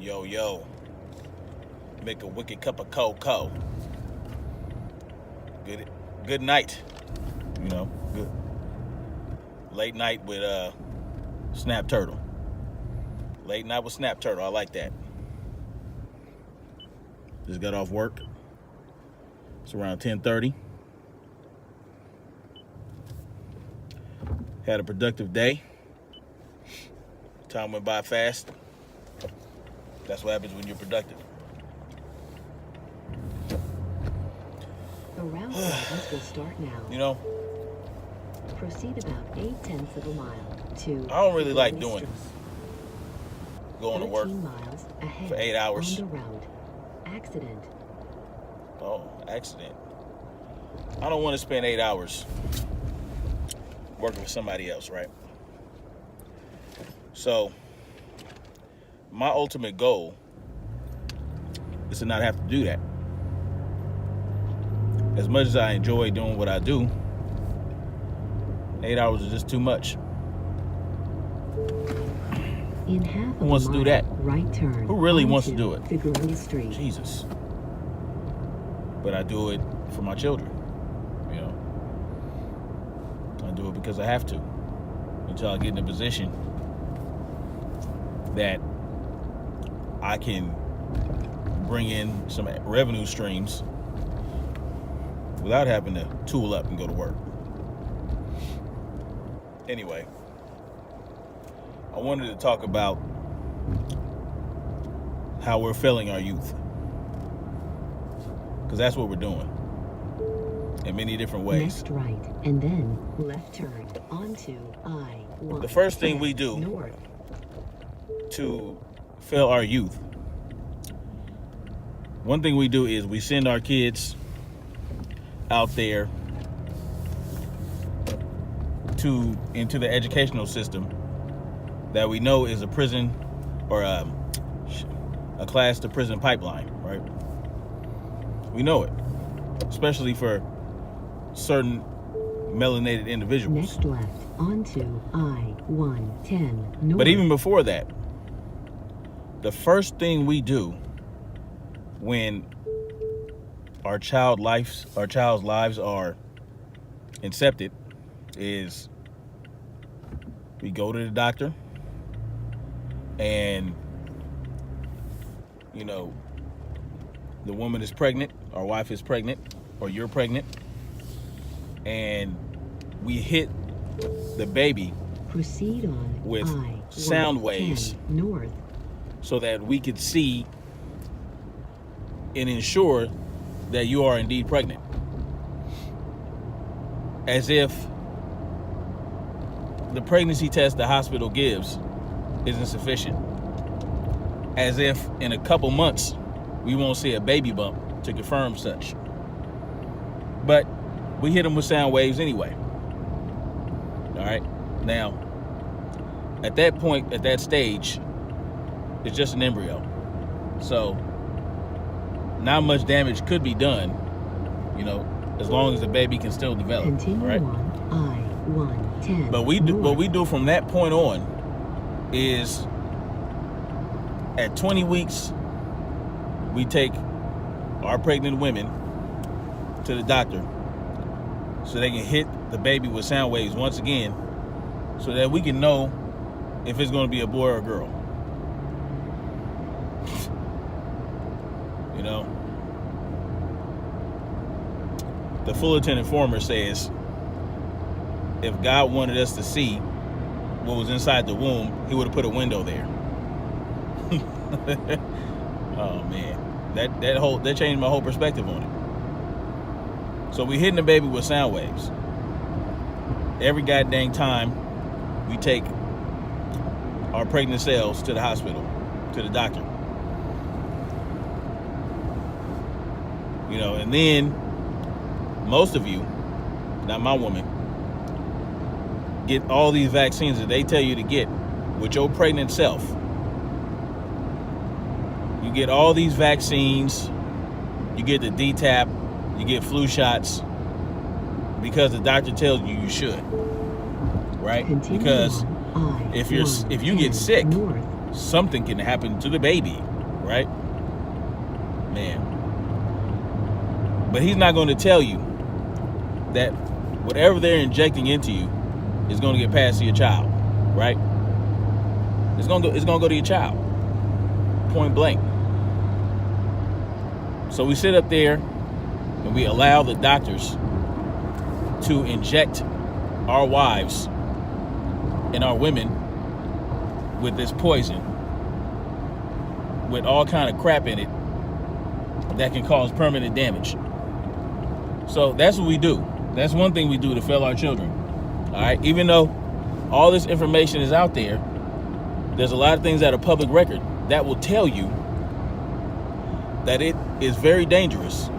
Yo, yo. Make a wicked cup of cocoa. Good night. You know, good. Late night with Snap Turtle. Late night with Snap Turtle. I like that. Just got off work. It's around 10:30. Had a productive day. Time went by fast. That's what happens when you're productive. The route will start now. You know, Proceed about 0.8 of a mile to. I don't really like going to work 13 miles ahead for 8 hours. On the route. Accident. Oh, accident. I don't want to spend 8 hours working for somebody else, right? So, my ultimate goal is to not have to do that. As much as I enjoy doing what I do, 8 hours is just too much. In half Who wants to do that? Right turn. Who really wants to do it? Figurine Street. Jesus. But I do it for my children. You know, I do it because I have to. Until I get in a position that I can bring in some revenue streams without having to tool up and go to work. Anyway, I wanted to talk about how we're failing our youth. Because that's what we're doing. In many different ways. Next right, and then left turn onto I-1. The first thing we do north. To fail our youth, one thing we do is we send our kids out there into the educational system that we know is a prison or a class to prison pipeline, right? We know it, especially for certain melanated individuals. Next left onto I-110 north. But even before that, the first thing we do when our child's lives are incepted is we go to the doctor and, you know, the woman is pregnant, our wife is pregnant, or you're pregnant, and we hit the baby Proceed on with I-110 sound waves north. so that we could see and ensure that you are indeed pregnant. As if the pregnancy test the hospital gives isn't sufficient. As if in a couple months we won't see a baby bump to confirm such. But we hit them with sound waves anyway. All right. Now, at that point, at that stage, it's just an embryo. So, not much damage could be done, you know, as long as the baby can still develop. Continue right? on I-110 But what north. we do from that point on is at 20 weeks, we take our pregnant women to the doctor so they can hit the baby with sound waves once again so that we can know if it's going to be a boy or a girl. You know? The Fullerton Informer says, if God wanted us to see what was inside the womb, he would have put a window there. Oh man, that changed my whole perspective on it. So we hitting the baby with sound waves. Every goddamn time we take our pregnant cells to the hospital, to the doctor. You know, and then most of you, not my woman, get all these vaccines that they tell you to get with your pregnant self. You get all these vaccines, you get the DTaP, you get flu shots because the doctor tells you should, right? Continue Because on if you get I-110 sick, north. something can happen to the baby, right? Man. But he's not going to tell you that whatever they're injecting into you is going to get passed to your child, right? It's going to go to your child, point blank. So we sit up there and we allow the doctors to inject our wives and our women with this poison, with all kind of crap in it that can cause permanent damage. So that's what we do. That's one thing we do to fail our children. All right, even though all this information is out there, there's a lot of things that are public record that will tell you that it is very dangerous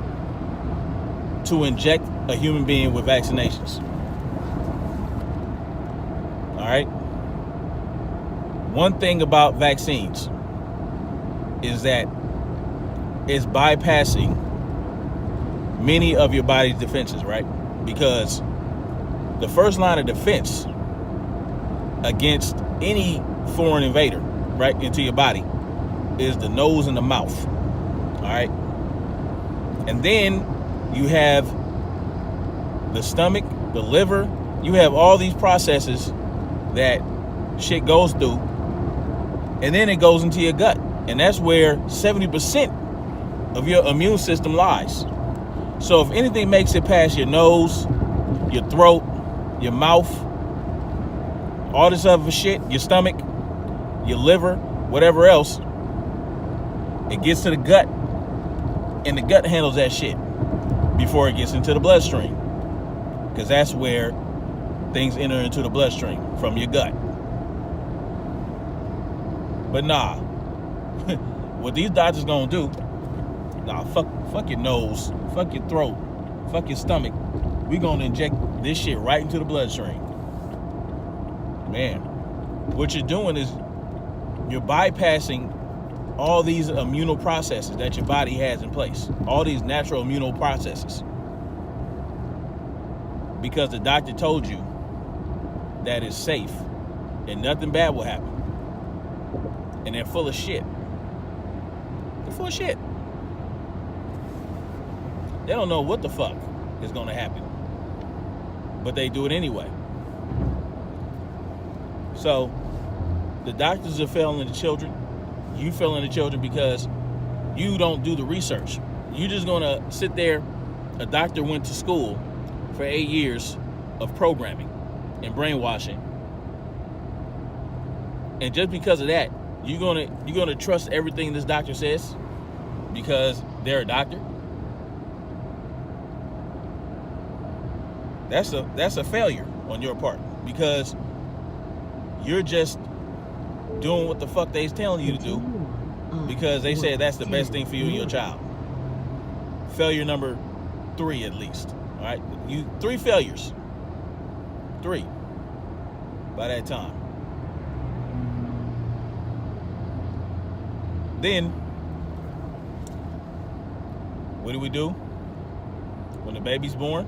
to inject a human being with vaccinations. All right. One thing about vaccines is that it's bypassing many of your body's defenses, right? Because the first line of defense against any foreign invader, right, into your body is the nose and the mouth. All right. And then you have the stomach, the liver. You have all these processes that shit goes through, and then it goes into your gut. And that's where 70% of your immune system lies. So if anything makes it past your nose, your throat, your mouth, all this other shit, your stomach, your liver, whatever else, it gets to the gut, and the gut handles that shit before it gets into the bloodstream, because that's where things enter into the bloodstream from your gut. But nah, what these doctors gonna do, nah, fuck your nose, fuck your throat, fuck your stomach. We gonna inject this shit right into the bloodstream. Man, what you're doing is you're bypassing all these immunal processes that your body has in place, all these natural immunal processes, because the doctor told you that it's safe and nothing bad will happen. And they're full of shit. They're full of shit. They don't know what the fuck is going to happen, but they do it anyway. So the doctors are failing the children. You failing the children because you don't do the research. You're just going to sit there. A doctor went to school for 8 years of programming and brainwashing, and just because of that, you're gonna trust everything this doctor says because they're a doctor. That's a failure on your part, because you're just doing what the fuck they's telling you to do because they said that's the best thing for you and your child. Failure number 3 at least. All right, 3 failures. 3 by that time. Then, what do? When the baby's born,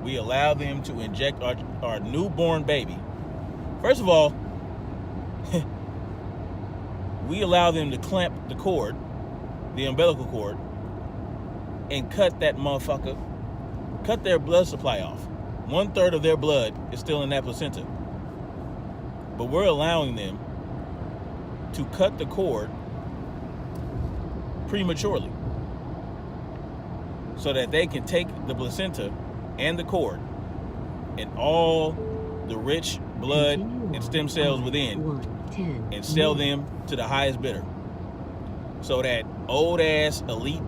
we allow them to inject our newborn baby. First of all, we allow them to clamp the cord, the umbilical cord, and cut that motherfucker, cut their blood supply off. 1/3 of their blood is still in that placenta. But we're allowing them to cut the cord prematurely so that they can take the placenta and the cord and all the rich blood and stem cells within and sell them to the highest bidder, so that old ass elite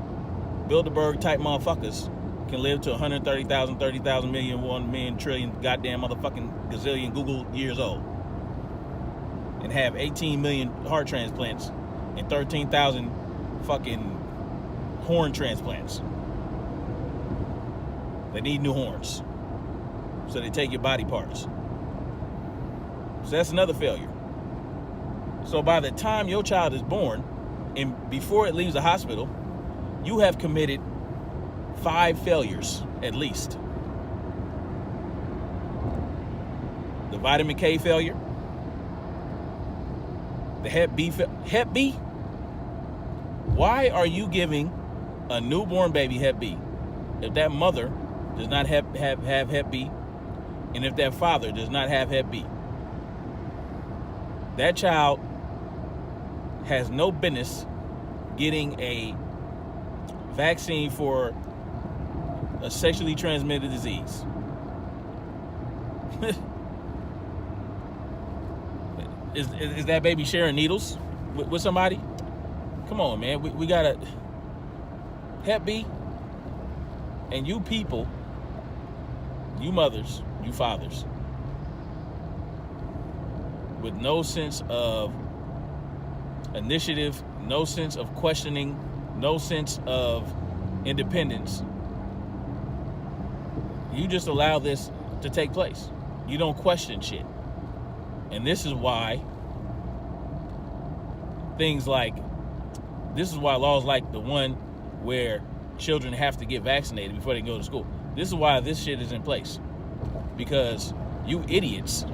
Bilderberg type motherfuckers can live to 130,000, 30,000 million, 1 million, trillion, goddamn motherfucking gazillion Google years old, and have 18 million heart transplants and 13,000 fucking horn transplants. They need new horns, so they take your body parts. So that's another failure. So by the time your child is born, and before it leaves the hospital, you have committed 5 failures at least. The vitamin K failure, The Hep B. Hep B? Why are you giving a newborn baby Hep B if that mother does not have Hep B, and if that father does not have Hep B? That child has no business getting a vaccine for a sexually transmitted disease. Is that baby sharing needles with somebody? Come on, man. We got a Hep B. And you people, you mothers, you fathers, with no sense of initiative, no sense of questioning, no sense of independence, you just allow this to take place. You don't question shit. And this is why laws like the one where children have to get vaccinated before they go to school. This is why this shit is in place. Because you idiots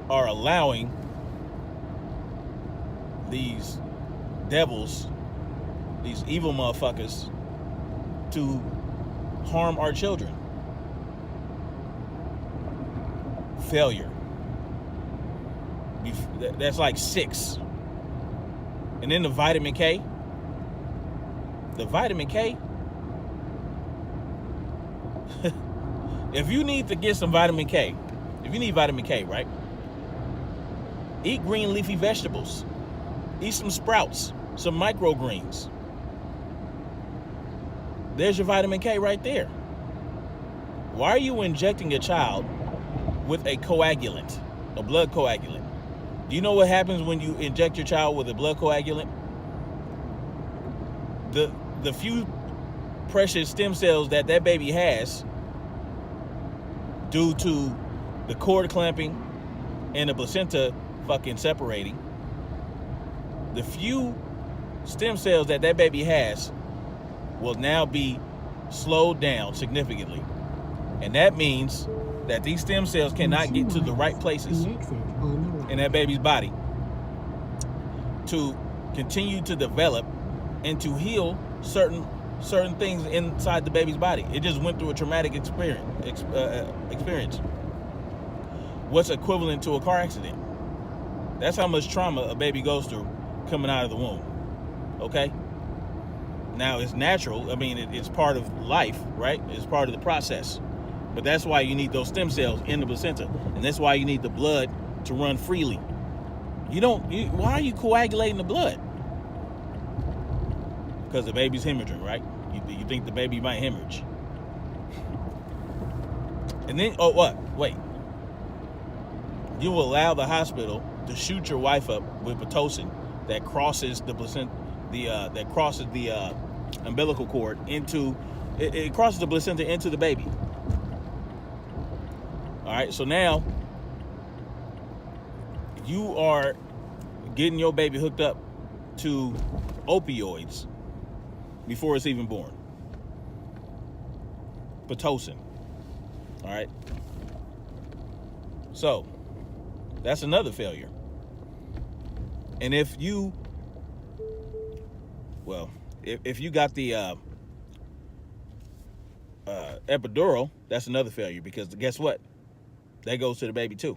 are allowing these devils, these evil motherfuckers, to harm our children. Failure. That's like 6. And then the vitamin K. The vitamin K. If you need to get some vitamin K, if you need vitamin K, right? Eat green leafy vegetables. Eat some sprouts, some microgreens. There's your vitamin K right there. Why are you injecting a child with a coagulant, a blood coagulant? Do you know what happens when you inject your child with a blood coagulant? The few precious stem cells that baby has, due to the cord clamping and the placenta fucking separating, the few stem cells that baby has will now be slowed down significantly. And that means that these stem cells cannot get to the right places in that baby's body to continue to develop and to heal certain things inside the baby's body. It just went through a traumatic experience. What's equivalent to a car accident? That's how much trauma a baby goes through coming out of the womb. Okay? Now, it's natural. I mean, it's part of life, right? It's part of the process. But that's why you need those stem cells in the placenta. And that's why you need the blood to run freely. Why are you coagulating the blood? Because the baby's hemorrhaging, right? You think the baby might hemorrhage. And then, wait. You will allow the hospital to shoot your wife up with Pitocin that crosses the placenta, that crosses the umbilical cord into, it crosses the placenta into the baby. All right, so now you are getting your baby hooked up to opioids before it's even born. Pitocin. All right. So that's another failure. And if you got the epidural, that's another failure, because guess what? That goes to the baby too.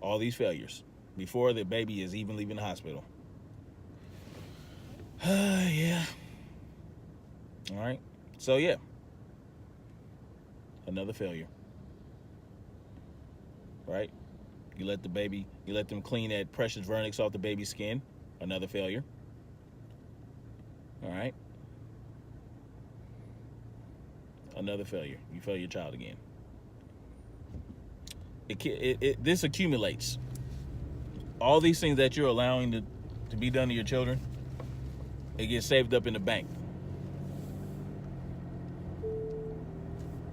All these failures before the baby is even leaving the hospital. Yeah. All right. So yeah. Another failure. Right? You let them clean that precious vernix off the baby's skin. Another failure. All right? Another failure. You fail your child again. This accumulates. All these things that you're allowing to be done to your children, it gets saved up in the bank.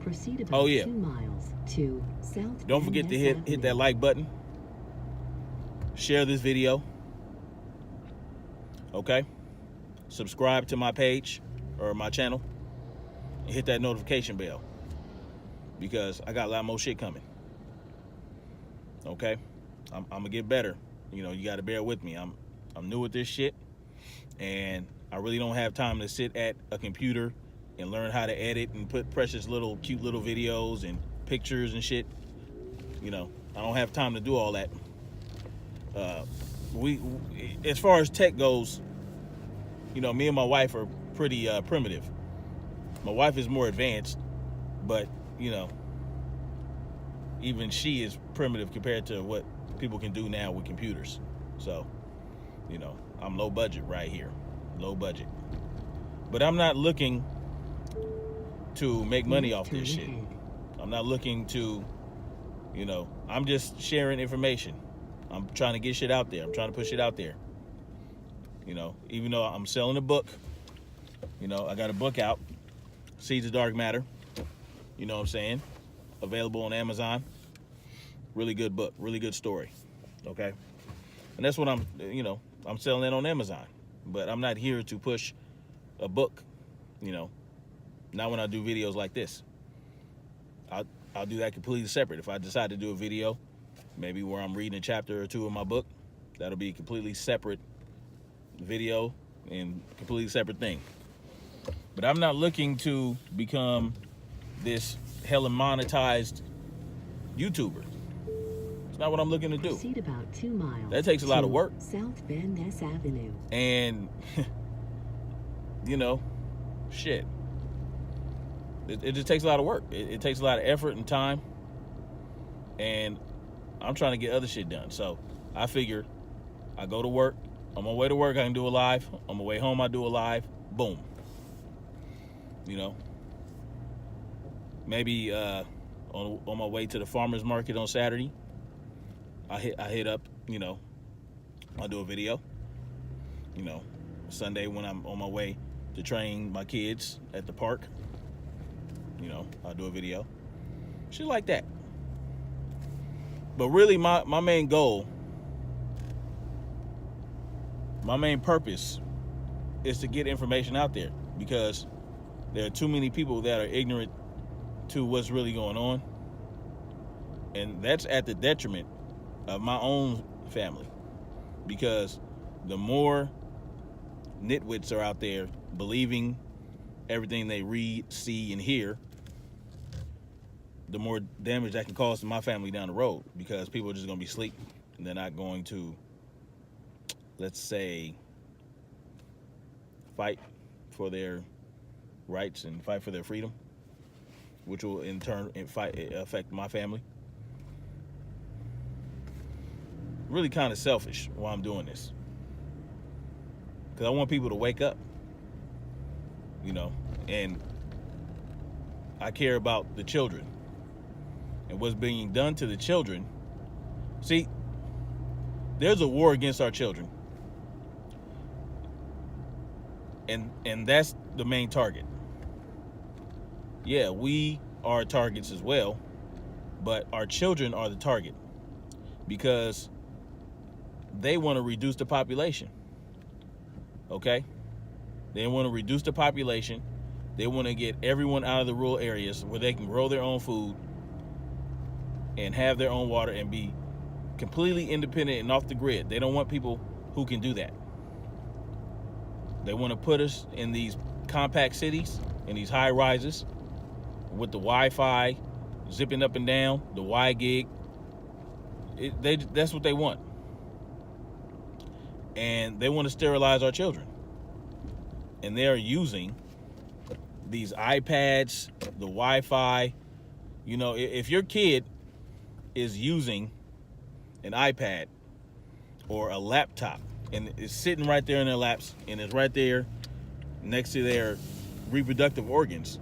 Proceed about 2 miles to South. Don't forget to hit that like button. Share this video. Okay? Subscribe to my page or my channel. And hit that notification bell, because I got a lot more shit coming. Okay? I'm gonna get better. You know, you got to bear with me. I'm new with this shit, and I really don't have time to sit at a computer and learn how to edit and put precious little cute little videos and pictures and shit. You know, I don't have time to do all that. We as far as tech goes, you know, me and my wife are pretty primitive. My wife is more advanced, but you know, even she is primitive compared to what people can do now with computers. So, you know, I'm low budget right here, low budget. But I'm not looking to make money off this shit. I'm not looking to, you know, I'm just sharing information. I'm trying to get shit out there. I'm trying to push it out there. You know, even though I'm selling a book, you know, I got a book out, Seeds of Dark Matter. You know what I'm saying? Available on Amazon. Really good book, really good story. Okay? And that's what I'm selling it on Amazon. But I'm not here to push a book, you know, not when I do videos like this. I'll do that completely separate. If I decide to do a video, maybe where I'm reading a chapter or two of my book, that'll be a completely separate video and completely separate thing. But I'm not looking to become this hella monetized YouTuber. It's not what I'm looking to do. Proceed about 2 miles. That takes a lot of work. South Van Ness Avenue. And, you know, shit. It just takes a lot of work. It takes a lot of effort and time. And I'm trying to get other shit done. So I figure I go to work. On my way to work, I can do a live. On my way home, I do a live. Boom. You know, maybe on my way to the farmer's market on Saturday, I hit up, you know, I'll do a video. You know, Sunday when I'm on my way to train my kids at the park, you know, I'll do a video. Shit like that. But really, my main goal, my main purpose is to get information out there, because there are too many people that are ignorant to what's really going on. And that's at the detriment of my own family. Because the more nitwits are out there believing everything they read, see, and hear, the more damage that can cause to my family down the road. Because people are just going to be asleep. And they're not going to, let's say, fight for their rights and fight for their freedom, which will in turn affect my family. Really kind of selfish while I'm doing this, because I want people to wake up, you know, and I care about the children and what's being done to the children. See, there's a war against our children, and that's the main target. Yeah, we are targets as well, but our children are the target, because they want to reduce the population. Okay? They want to reduce the population. They want to get everyone out of the rural areas where they can grow their own food and have their own water and be completely independent and off the grid. They don't want people who can do that. They want to put us in these compact cities, in these high rises, with the Wi-Fi zipping up and down, the Y-gig. That's what they want. And they want to sterilize our children. And they're using these iPads, the Wi-Fi. You know, if your kid is using an iPad or a laptop and it's sitting right there in their laps and it's right there next to their reproductive organs,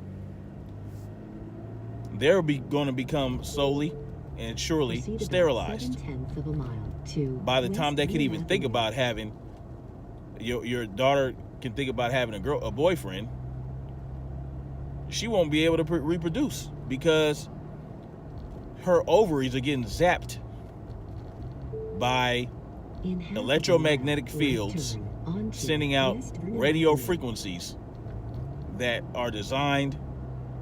they're going to become slowly and surely sterilized. By the time they can even think about having, your daughter can think about having a boyfriend, she won't be able to reproduce, because her ovaries are getting zapped by electromagnetic fields sending out radio frequencies that are designed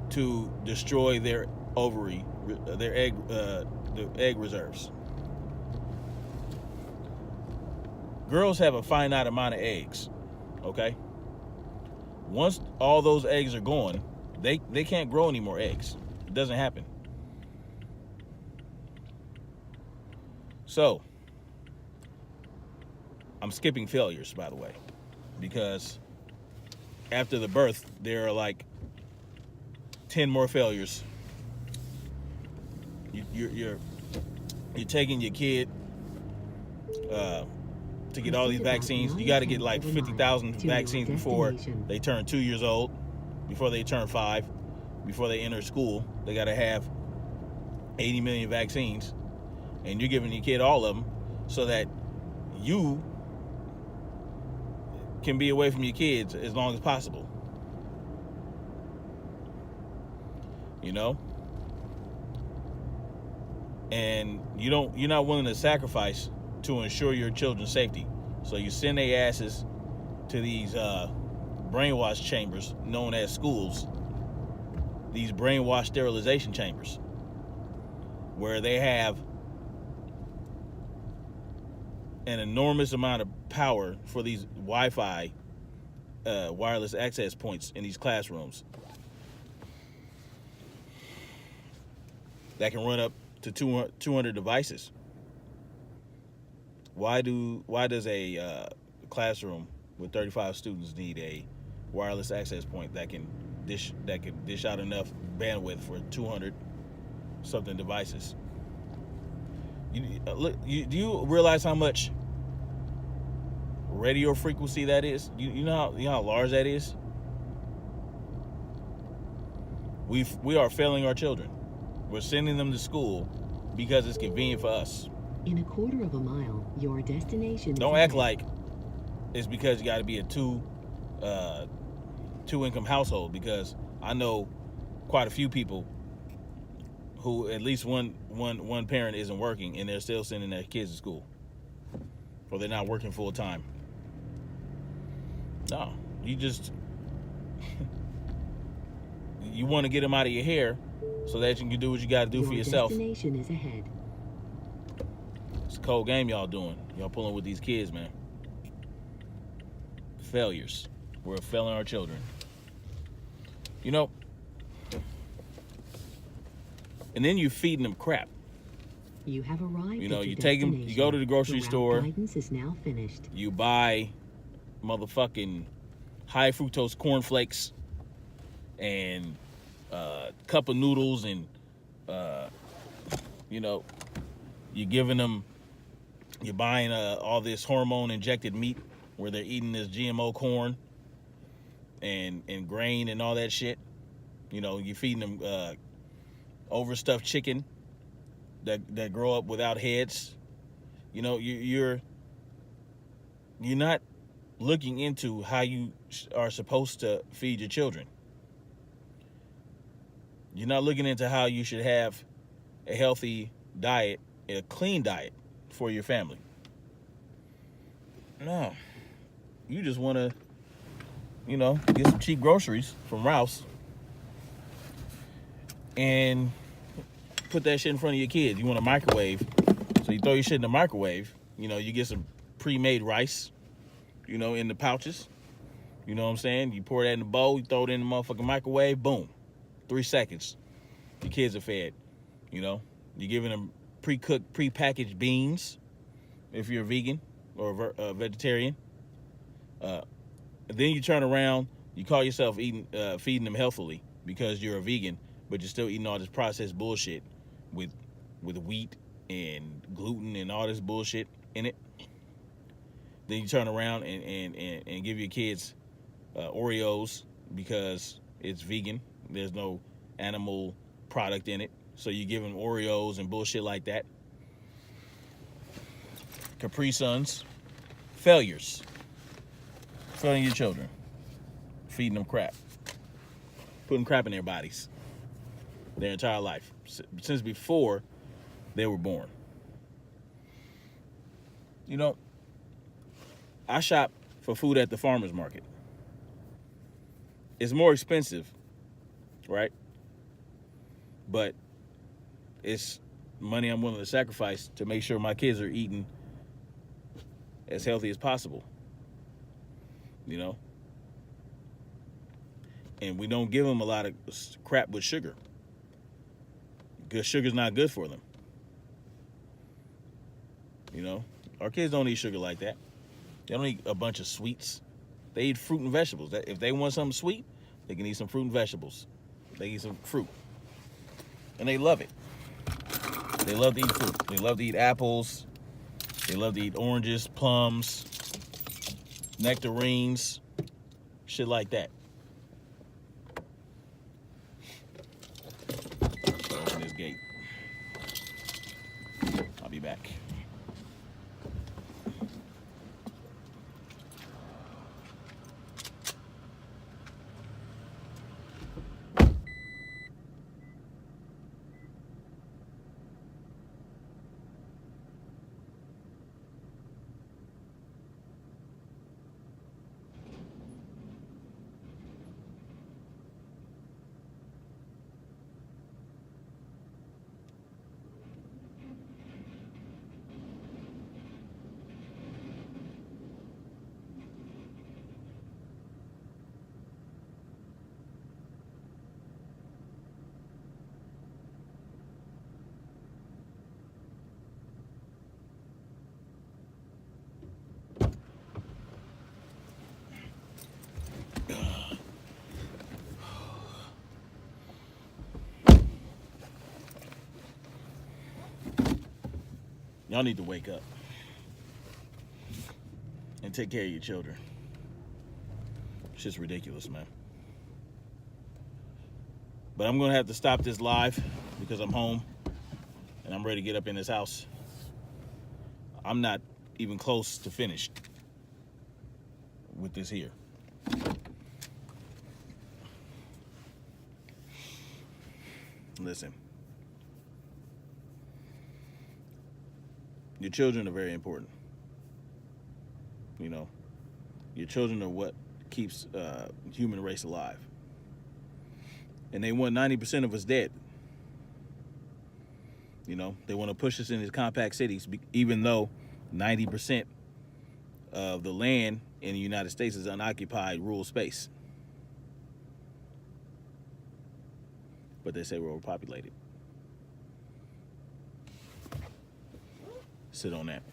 to destroy their ovary, the egg reserves. girls have a finite amount of eggs, okay? Once all those eggs are gone, they can't grow any more eggs. It doesn't happen. So, I'm skipping failures, by the way, because after the birth, there are like 10 more failures. You're taking your kid to get all these vaccines. You got to get like 50,000 vaccines before they turn 2 years old, before they turn 5, before they enter school. They got to have 80 million vaccines, and you're giving your kid all of them so that you can be away from your kids as long as possible. You know? And you're not willing to sacrifice to ensure your children's safety. So you send their asses to these brainwash chambers known as schools, these brainwash sterilization chambers, where they have an enormous amount of power for these Wi-Fi wireless access points in these classrooms that can run up to 200 devices. Why does a classroom with 35 students need a wireless access point that can dish out enough bandwidth for 200 something devices? Do you realize how much radio frequency that is? You know how large that is? We are failing our children. We're sending them to school because it's convenient for us. In a quarter of a mile, your destination. Don't act like it's because you got to be a two income household, because I know quite a few people who at least one parent isn't working and they're still sending their kids to school, or they're not working full time. No, you just you want to get them out of your hair so that you can do what you got to do for yourself. Your destination is ahead. It's a cold game y'all doing. Y'all pulling with these kids, man. Failures. We're failing our children. You know, and then you're feeding them crap. You have arrived. You know, at your you take them, you go to the grocery store. Guidance is now finished. You buy motherfucking high fructose cornflakes and cup of noodles, and you know, you're buying all this hormone injected meat where they're eating this GMO corn and grain and all that shit. You know, you're feeding them overstuffed chicken that grow up without heads. You know, you're not looking into how you are supposed to feed your children. You're not looking into how you should have a healthy diet, a clean diet for your family. No. You just want to, you know, get some cheap groceries from Ralph's and put that shit in front of your kids. You want a microwave, so you throw your shit in the microwave. You know, you get some pre-made rice, you know, in the pouches. You know what I'm saying? You pour that in the bowl, you throw it in the motherfucking microwave, boom. 3 seconds. Your kids are fed. You know, you're giving them pre-cooked, pre-packaged beans if you're a vegan or a vegetarian. Then you turn around, you call yourself feeding them healthily because you're a vegan, but you're still eating all this processed bullshit with wheat and gluten and all this bullshit in it. Then you turn around and give your kids Oreos because it's vegan. There's no animal product in it. So you give them Oreos and bullshit like that. Capri Suns. Failures. Failing your children. Feeding them crap. Putting crap in their bodies. Their entire life. Since before they were born. You know, I shop for food at the farmer's market. It's more expensive, right? But it's money I'm willing to sacrifice to make sure my kids are eating as healthy as possible. You know? And we don't give them a lot of crap with sugar. Because sugar's not good for them. You know? Our kids don't eat sugar like that. They don't eat a bunch of sweets. They eat fruit and vegetables. If they want something sweet, they can eat some fruit and vegetables. They eat some fruit. And they love it. They love to eat fruit. They love to eat apples. They love to eat oranges, plums, nectarines, shit like that. Open this gate. I'll be back. Y'all need to wake up and take care of your children. It's just ridiculous, man. But I'm going to have to stop this live because I'm home and I'm ready to get up in this house. I'm not even close to finished with this here. Listen. Your children are very important. You know, your children are what keeps human race alive. And they want 90% of us dead. You know, they want to push us into compact cities, even though 90% of the land in the United States is unoccupied rural space. But they say we're overpopulated. Sit on that.